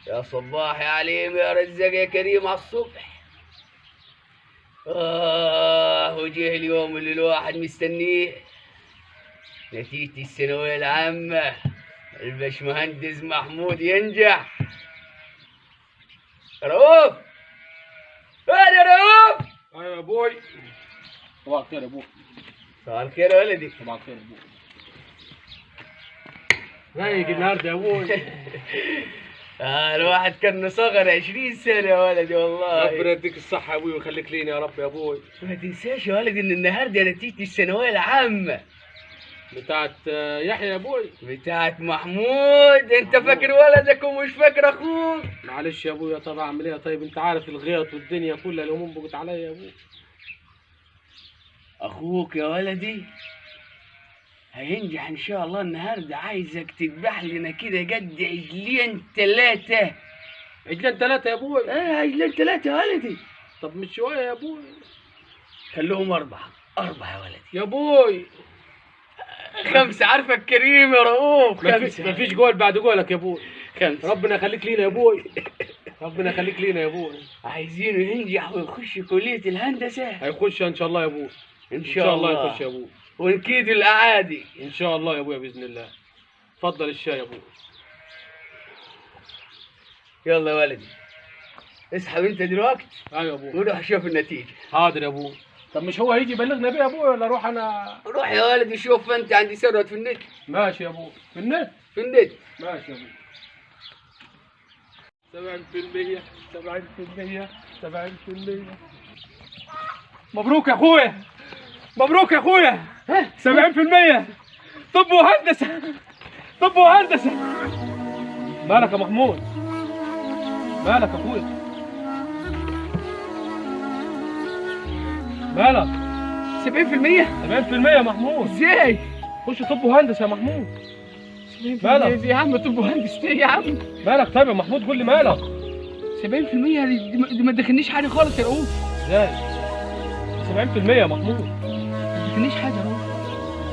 يا صباح يا عليم يا رزاق يا كريم على الصبح. وجه اليوم اللي الواحد مستنيه، نتيجة الثانوية العامة. الباشمهندس محمود ينجح. رؤوف، يا رؤوف. ايوه يا ابوي. صباح الخير يا ابوي. صباح الخير يا ولدي. صباح الخير يا ابوي. رايق النهارده يا ابوي. الواحد كان صغر 20 سنة يا ولدي والله. ربنا يديك الصحة يا ابوي ويخليك لينا يا رب يا ابوي. ما تنساش يا ولدي ان النهارده نتيجة الثانوية العامة بتاعت يحيى يا ابوي. بتاعت محمود. انت فاكر ولدك ومش فاكر اخوك. معلش يا ابوي، طب اعمل ايه؟ طيب انت عارف الغيط والدنيا كلها الهموم بقت عليا يا ابوي. اخوك يا ولدي هينجح ان شاء الله النهارده. عايزك تذبح لنا كده قد عجلين 3. عجلين 3 يا ابوي؟ عجلين 3 يا ولدي. طب مش شوية يا ابوي؟ خلوهم 4 يا ولدي. يا ابوي 5. عارفك كريم يا رؤوف. 5. مفيش جول بعد جولك يا ابوي. 5. ربنا يخليك لينا يا ابوي. ربنا يخليك لينا يا ابوي. عايزينه ينجح ويخش كلية الهندسة. هيخش ان شاء الله يا ابوي. ان شاء الله يخش يا ابوي. ونكيد الاعادي ان شاء الله يا ابويا باذن الله. اتفضل الشاي يا ابوي. يلا يا ولدي اسحب انت دلوقتي. ايوه يا ابوي. وروح شوف النتيجة. حاضر يا ابوي. طب مش هو هيجي يبلغنا بيه يا ابوي ولا اروح انا؟ روح يا ولدي شوف انت. عندي ثروت في النت. ماشي يا ابوي. في النت. ماشي يا ابوي. 70%. 70%. مبروك يا اخويا. مبروك يا اخويا. 70%. طب وهندسه. مالك يا محمود؟ مالك يا اخويا؟ مالك؟ 70%. 70% يا محمود. ازاي؟ خش طب وهندسه يا محمود. مالك؟ يا عم طب وهندسة ايه يا عم؟ مالك طيب يا محمود؟ قول لي مالك. 70% دي ما تدخلنيش حاجة خالص يا رؤوف. ازاي؟ 70% يا محمود. ما تدخلنيش حاجة يا رؤوف.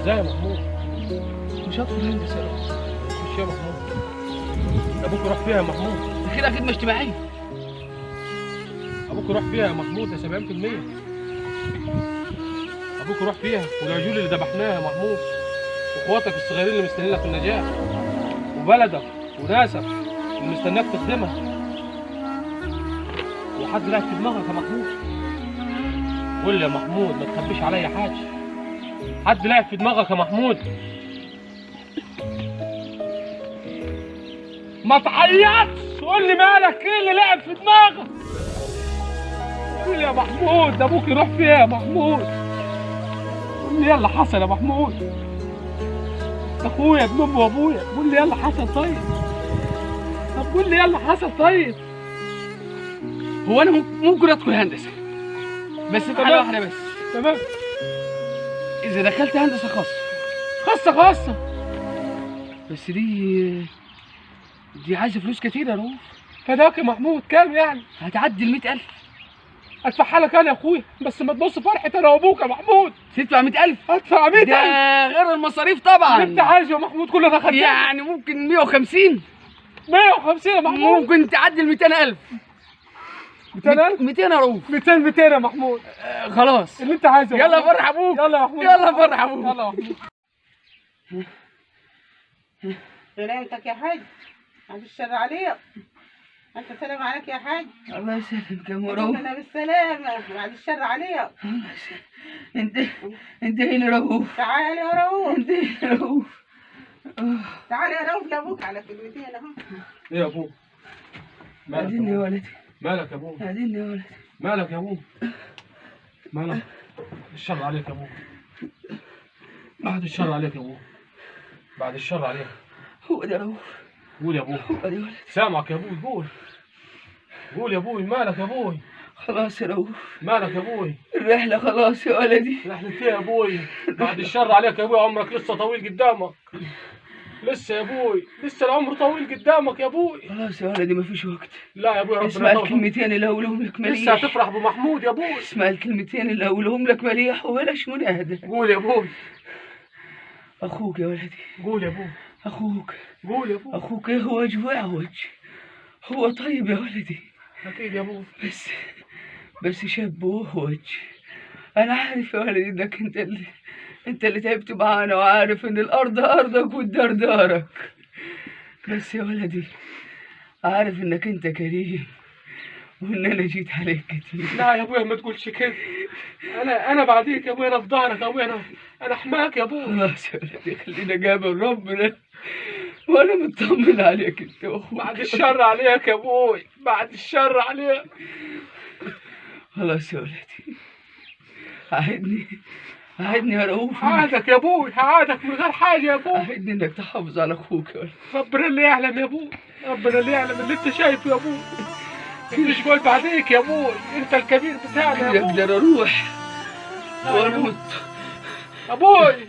ازاي يا محمود؟ مش هدخل هندسة يا رؤوف. مش يا محمود. ابوك يروح فيها يا محمود. كده خدمة اجتماعية. ابوك يروح فيها يا محمود يا 70%. ابوك يروح فيها والعجول اللي ذبحناها يا محمود، واخواتك الصغيرين اللي مستنيين لك النجاح، وبلدك وناسك اللي مستناك تخدمها، وحد لاعب في دماغك يا محمود. قول لي يا محمود، ما تخبيش عليا حاجه. حد لاعب في دماغك يا محمود؟ ما تعيطش، قول لي مالك، ايه اللي لعب في دماغك؟ قول لي يا محمود، ده ابوك يروح فيها يا محمود. قول لي يلا حصل يا محمود. اخويا ابن امي وابويا، قول لي يلا حصل طيب. طب قول لي يلا حصل طيب. هو انا ممكن ادخل هندسة بس في حاجة واحدة بس. تمام. اذا دخلت هندسة خاصة. بس دي عايزة فلوس كتير يا رؤوف. فداك يا محمود كام يعني؟ هتعدي ال 100,000. ادفعها لك انا يا اخويا، بس ما تبص فرحتي انا وابوك يا محمود. تدفع 100,000؟ ادفع 100,000 ده غير المصاريف طبعا. انت عايز يا محمود كل ده خدته؟ يعني ممكن 150. 150 يا محمود. ممكن تعدي ال 200,000. 200,000؟ 200 يا رؤوف. 200 يا محمود. خلاص اللي انت عايزه. يلا فرح ابوك. يلا يا محمود. يلا فرح ابوك. يلا يا محمود. سلامتك يا حاج. بعد الشر عليك. أنت سلام عليك يا حاج. الله يسلمك يا رؤوف. أنا بالسلامة. بعد الشر عليك. انت هنا رؤوف. تعال يا رؤوف. انت هنا رؤوف. تعال يا رؤوف لأبوك على كلمتين أهو. ايه يا ابوك؟ اديني يا ولدي. مالك يا ابوك؟ اديني يا ولدي. مالك يا ابوك؟ مالك؟ الشر عليك يا ابوك. بعد الشر عليك يا ابوك. بعد الشر عليك. هو ده رؤوف. قول يا ابوي. هو ده ولدي. سامعك يا ابوي. قول يا ابوي. مالك يا ابوي؟ خلاص يا رؤوف. مالك يا ابوي؟ الرحلة خلاص يا ولدي. رحلة ايه يا ابوي؟ بعد الشر عليك يا ابوي، عمرك لسه طويل قدامك. لسه يا ابوي، لسه العمر طويل قدامك يا ابوي. خلاص يا ولدي مفيش وقت. لا يا ابوي ربنا اسمع يطول. الكلمتين اللي هقولهم لك مليح. لسه هتفرح بمحمود يا ابوي. اسمع الكلمتين اللي هقولهم لك مليح وبلاش مناهدة. قول يا ابوي. اخوك يا ولدي. قول يا ابوي. اخوك. قول يا ابوي. اخوك اهوج واعوج. هو طيب يا ولدي اكيد يا ابوي. بس شاب وهوج. انا عارف يا ولدي انك انت اللي تعبت معانا، وعارف ان الارض ارضك والدار دارك. بس يا ولدي عارف انك انت كريم، وان انا جيت عليك كتير. لا يا ابويا ما تقولش كده. انا بعديك يا ابويا، انا في ظهرك يا ابويا، انا حماك يا ابويا. خلاص يا ولدي خلينا جابر ربنا، وانا مطمن عليك انت واخوك. بعد الشر عليك يا ابوي، بعد الشر عليك. خلاص يا ولدي عهدني يا رؤوف. هعادك يا ابوي، هعادك من غير حاجه يا ابوي. عهدني انك تحافظ على اخوك يا ولدي. ربنا اللي يعلم يا ابوي، ربنا اللي يعلم اللي انت شايفه يا ابوي. مفيش شويه بعديك يا ابوي، انت الكبير بتاعنا يا ابوي. اقدر اروح وانا ابوي ابوي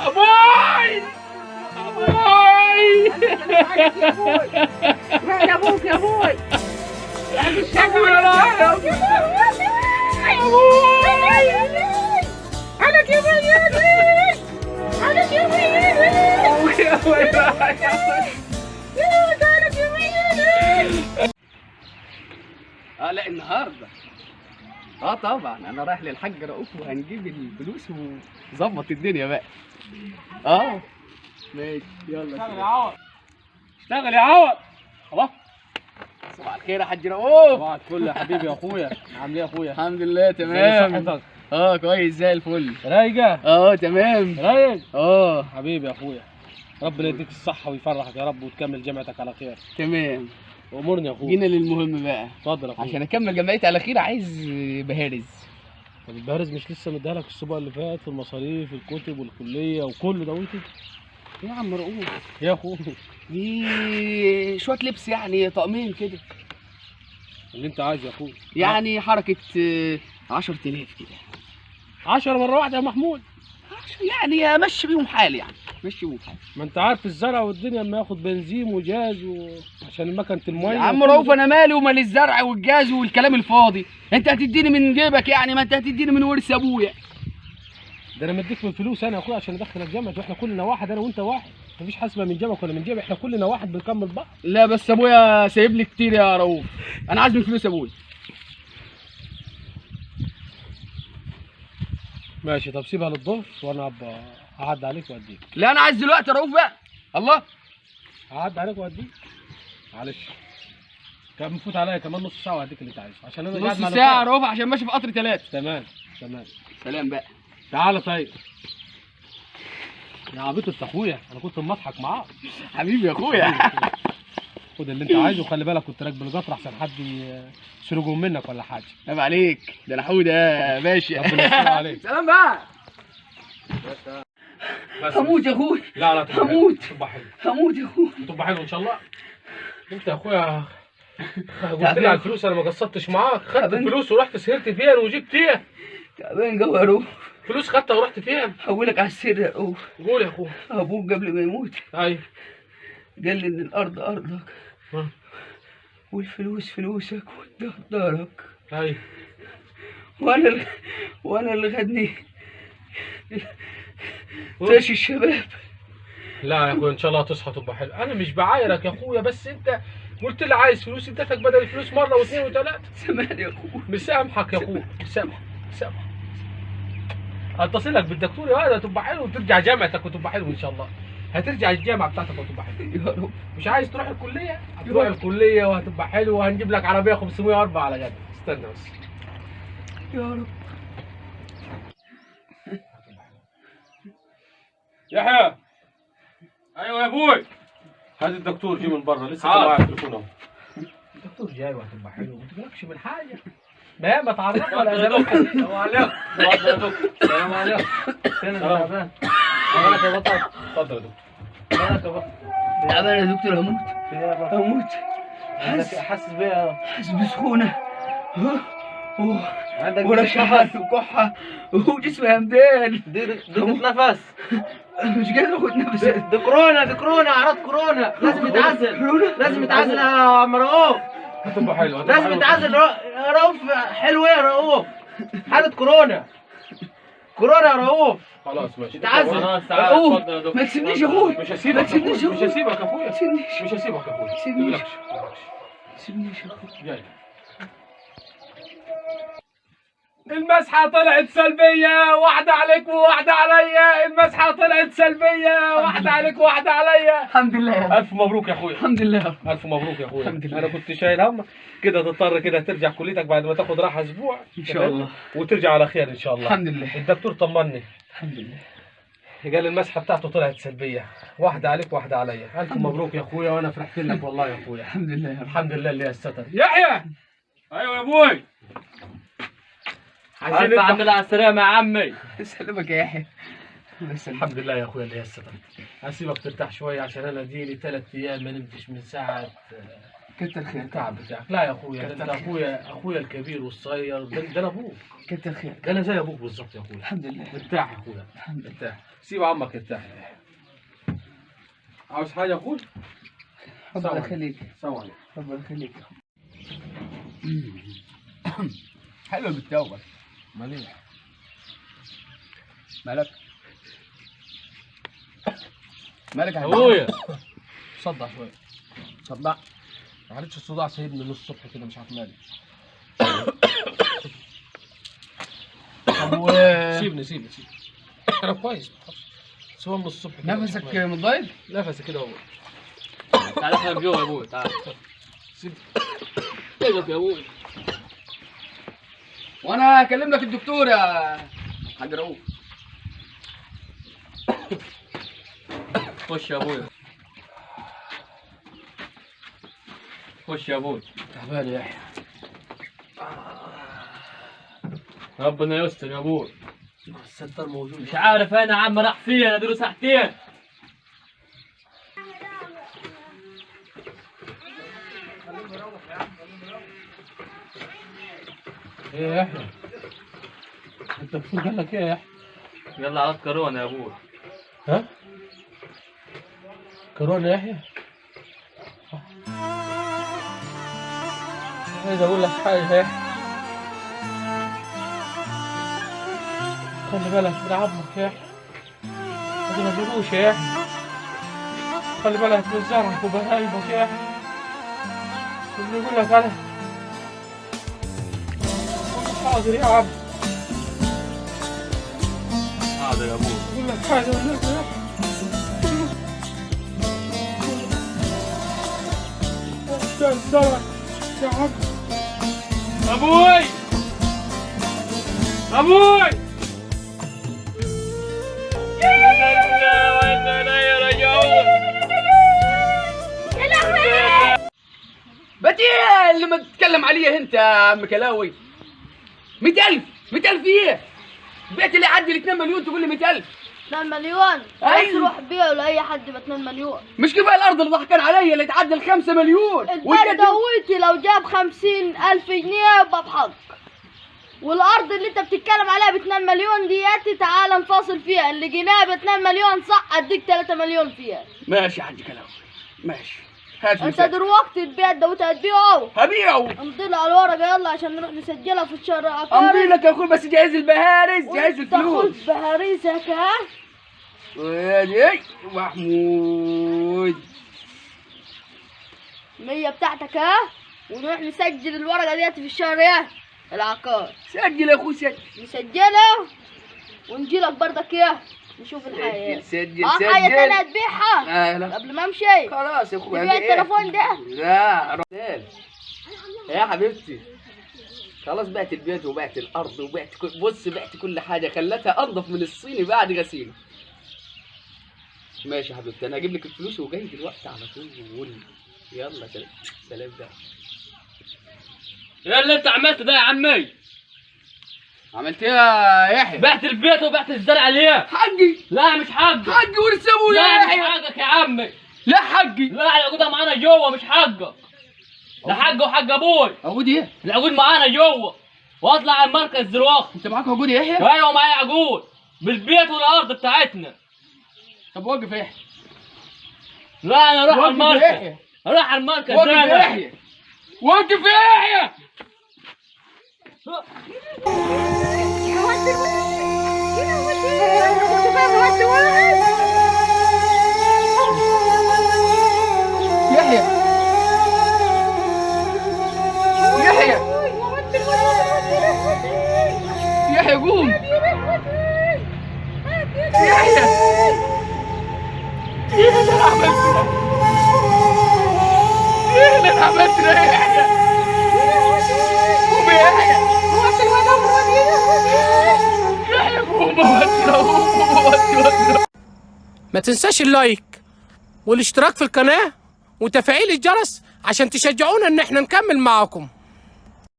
ابوي ابوي. روح لابوك يا ابوي. بعد الشر ابوي عليك يا عليك يا بيادي، عليك يا بيادي، عليك يا بيادي. لا النهارده طبعا انا رايح للحاج رؤوف وهنجيب الفلوس وظبط الدنيا بقى. ماشي يلا اشتغل يا عوض، اشتغل يا عوض. خلاص. صباح الخير يا حاج رؤوف. صباح الفل يا حبيبي يا اخويا، عامل ايه يا اخويا؟ الحمد لله تمام. صحتك؟ كويس زي الفل. رايقه؟ تمام. رايق؟ حبيبي يا اخويا، ربنا يديك الصحه ويفرحك يا رب وتكمل جامعتك على خير. تمام. امورني يا اخويا. جينا للمهم بقى. اتفضل يا اخويا. عشان اكمل جامعتي على خير عايز بهارز. طب البارز مش لسه مديها لك الاسبوع اللي فات في المصاريف الكتب والكليه وكل دوت؟ يا عم رؤوف يا اخويا دي شويه لبس يعني طقمين كده، اللي انت عايزه يا اخويا. يعني حركه 10,000 كده. 10 مره واحده يا محمود؟ يعني امشي بيهم حالي، يعني مشي بيهم حالي. ما انت عارف الزرع والدنيا اما ياخد بنزين وجاز عشان مكنه الميه. يا عم رؤوف انا مالي ومال الزرع والجاز والكلام الفاضي، انت هتديني من جيبك يعني، ما انت هتديني من ورث ابويا. ده انا مديك من فلوس انا يا اخويا عشان ادخلك جامعه، واحنا كلنا واحد، انا وانت واحد، مفيش حسبه من جيبك ولا من جيبي، احنا كلنا واحد بنكمل بعض. لا بس ابويا سايب لي كتير يا رؤوف، انا عايز من فلوس ابويا. ماشي، طب سيبها للظهر وانا ابقى اعدي عليك واديك. لا انا عايز دلوقتي يا رؤوف بقى. الله اعدي عليك واديك، معلش كان مفوت عليا كمان نص ساعه وهديك اللي انت عايزه، عشان انا قاعد نص مع ساعه يا رؤوف عشان ماشي في قطر 3. تمام. سلام بقى. تعالى طيب يا عبيط انت اخويا، انا كنت مضحك معاك. حبيبي يا اخويا. خد اللي انت عايزه وخلي بالك كنت راكب القطر احسن حد يسرقهم منك ولا حاجه. عيب عليك، ده انا حوده يا باشا. ربنا يستر عليك. سلام بقى. هموت يا اخويا. لا هموت. تبقى حلو. هموت يا اخويا. تبقى حلو ان شاء الله. انت يا اخويا قلت لي على الفلوس، انا ما قصرتش معاك، خدت الفلوس ورحت سهرت فين وجبت ايه؟ تعبان جوه يا رؤوف. فلوس خدتها ورحت فين؟ هقولك على السر يا رؤوف. قول يا اخويا. ابوك قبل ما يموت ايوه قال لي ان الارض ارضك والفلوس فلوسك والدار دارك. ايوه وانا اللي خدني طاش الشباب. لا يا اخويا ان شاء الله تصحى تبقى حلو، انا مش بعايرك يا اخويا، بس انت قلت لي عايز فلوس، اديتك بدل الفلوس مره واثنين وثلاثه. سامحني يا اخويا. مسامحك يا اخويا، مسامحك. هتصلك بالدكتور يا ولد تبقى حلو وترجع جامعتك وتبقى حلو ان شاء الله. هترجع الجامعه بتاعتك وتبقى حلو يا رب. مش عايز تروح الكليه؟ هتروح الكليه وهتبقى حلو، وهنجيب لك عربيه 504 على جد. استنى بس يا رب. يحيى. ايوه يا ابوي. هذا الدكتور جه من بره لسه معاه التليفون اهو. الدكتور جاي وهتبقى حلو وما تقلقش من حاجه. ما تعرفنا ولا زمان. السلام عليكم. السلام عليكم. فين التعبان؟ مالك يا بطل؟ اتفضل يا دكتور. مالك يا بطل؟ تعبان يا دكتور، هموت. هموت. حاسس بيها؟ حاسس بسخونه. عندك ورشحان وكحه وجسمي همدان. ضيقة نفس. مش قادر اخد نفس. دي كورونا، اعراض كورونا، لازم يتعزل يا عم رؤوف. هتبقى حلو. لازم يتعزل يا رؤوف. حلو ايه يا رؤوف؟ حالة كورونا. كورونا يا رؤوف. خلاص ماشي. تعال خلاص تعال رؤوف، اتفضل يا دكتور. ما تسيبنيش يا اخويا، مش ما هسيبك تسيبنيش يا مش اخويا، هسيبك يا اخويا. ما تسيبنيش، مش هسيبك يا اخويا. تسيبنيش. ما تسيبنيش يا اخويا. جاي. المسحة طلعت سلبية، واحدة عليك وواحدة عليا. المسحة طلعت سلبية، واحدة عليك وواحدة عليا. الحمد لله، ألف مبروك يا أخويا. الحمد لله. ألف مبروك يا أخويا. الحمد لله. أنا كنت شايل هم كده تضطر كده ترجع كليتك بعد ما تاخد راحة أسبوع ان شاء الله. وترجع على خير إن شاء الله. الحمد لله. الدكتور طمني، الحمد لله. قال المسحة بتاعته طلعت سلبية، واحدة عليك واحدة عليا. ألف مبروك يا أخويا، وأنا فرحت لك والله يا أخويا. الحمد لله. الحمد لله اللي الستر. يحيى. أيوة يا أبوي. ألف الحمد لله على السلامة يا عمي. سلامك يا يحيى. الله يسلمك. الحمد لله يا اخويا اللي الستر. هسيبك ترتاح شويه عشان انا ديلي 3 ايام ما نمتش من ساعه كتر خيرك. التعب بتاعك. لا يا اخويا، ده انت اخويا الكبير والصغير، ده انا ابوك، كتر خيرك. ده انا زي ابوك بالظبط يا اخويا. الحمد لله. ارتاح يا اخويا، الحمد لله. ارتاح. سيب عمك يرتاح. عاوز حاجه يا اخويا؟ ربنا يخليك. السلام عليكم. ربنا يخليك. حلو بالتوبه. مليح. مالك؟ مالك يا ابويا صدع شويه. صدع. معلش الصداع سايبني من الصبح كده مش عارف مالي. سيبني انا كويس سوا من الصبح كده. نفسك متضايق؟ نفسي كده هو. تعال احنا جوه يا ابوي. تعال سيب. ايدك يا ابوي. وانا هكلم لك الدكتور يا حاج رؤوف. خش يا ابوي. خش يا ابوي. تعبان يا يحيى. ربنا يستر يا ابوي. الستار موجود. مش عارف انا عم راح فين، انا اديله ساعتين. ايه يا يحيى؟ الدكتور قال لك ايه يا يحيى؟ يلا على كورونا يا ابوي. ها؟ كورونا يا يحيى؟ عايز اقول لك حاجه يا يحيى. خلي بالك من عظمك يا يحيى. ما تغلبوش يا يحيى. خلي بالك من زرعك وبهايمك يا يحيى. اللي يقول لك انا حاضر يا عم. حاضر يا ابوي. يقول لك حاجه ولا يا يحيى. زرعك يا عم. ابوي ابوي. بتي اللي ما تتكلم عليه انت يا عم كلاوي. 100,000 100,000 ايه؟ البيت اللي يعدي ال 2 مليون تقول لي 100,000؟ 2 مليون. أيوة. بس روح بيعه لاي حد ب 2 مليون. مش كفايه الارض اللي ضحكان عليا اللي تعدي ال 5 مليون. البلد دويتي لو جاب 50,000 جنيه يبقى بحق. والارض اللي انت بتتكلم عليها ب 2 مليون دياتي تعال نفاصل فيها، اللي جناها ب 2 مليون صح اديك 3 مليون فيها. ماشي يا حاج كلاوي ماشي. هات انت فلوسك. دلوقتي البيت ده وتهديه هبيعه. امضي له على الورقه يلا عشان نروح نسجلها في الشهر امضي لك يا اخوي بس جهز البهارس جهز الفلوس. تاخد بهاريسك ها. وادي محمود 100 بتاعتك ها، ونروح نسجل الورقه ديت في الشهر ايه العقار. سجل يا اخوي سجل. نسجلها ونجي لك برضك ايه نشوف الحياه. سجل حاجه تانية تبيعها لا قبل ما امشي. خلاص يا اخوي. تبيع التليفون ده؟ لا رسال يا حبيبتي. خلاص بعت البيت وبعت الارض وبعت بص بعت كل حاجه خلتها انضف من الصيني بعد غسيل. ماشي يا حبيبتي انا هجيب لك الفلوس وجاي دلوقتي على طول. يلا سلام. سلام ده. ايه اللي انت عملته ده يا عمي؟ عملت ايه يا يحيى؟ بعت البيت وبعت الزرع ليه؟ حقي. لا مش حقك. حقي ورسموا يا لا مش يحيى. حقك يا عمي. لا حقي. لا العقود معانا جوه مش حقك. ده حقه وحق ابوي. عقود ايه؟ العقود معانا جوه. واطلع على المركز دلوقتي. انت معاك عقود يا يحيى؟ ايوه معايا عقود بالبيت والارض بتاعتنا. طب وقف يا يحيى. لا انا اروح على وقف يا المركز. يحيى. اروح على المركز. وقف يا يحيى. وقف يا يحيى. يحيى يحيى يحيى قوم يحيى ايه اللي انا عملته ده؟ ايه اللي انا عملته ده يا يحيى؟ قوم يا يحيى يحيى قوم ودي. ما تنساش اللايك والاشتراك في القناة وتفعيل الجرس عشان تشجعونا ان احنا نكمل معاكم.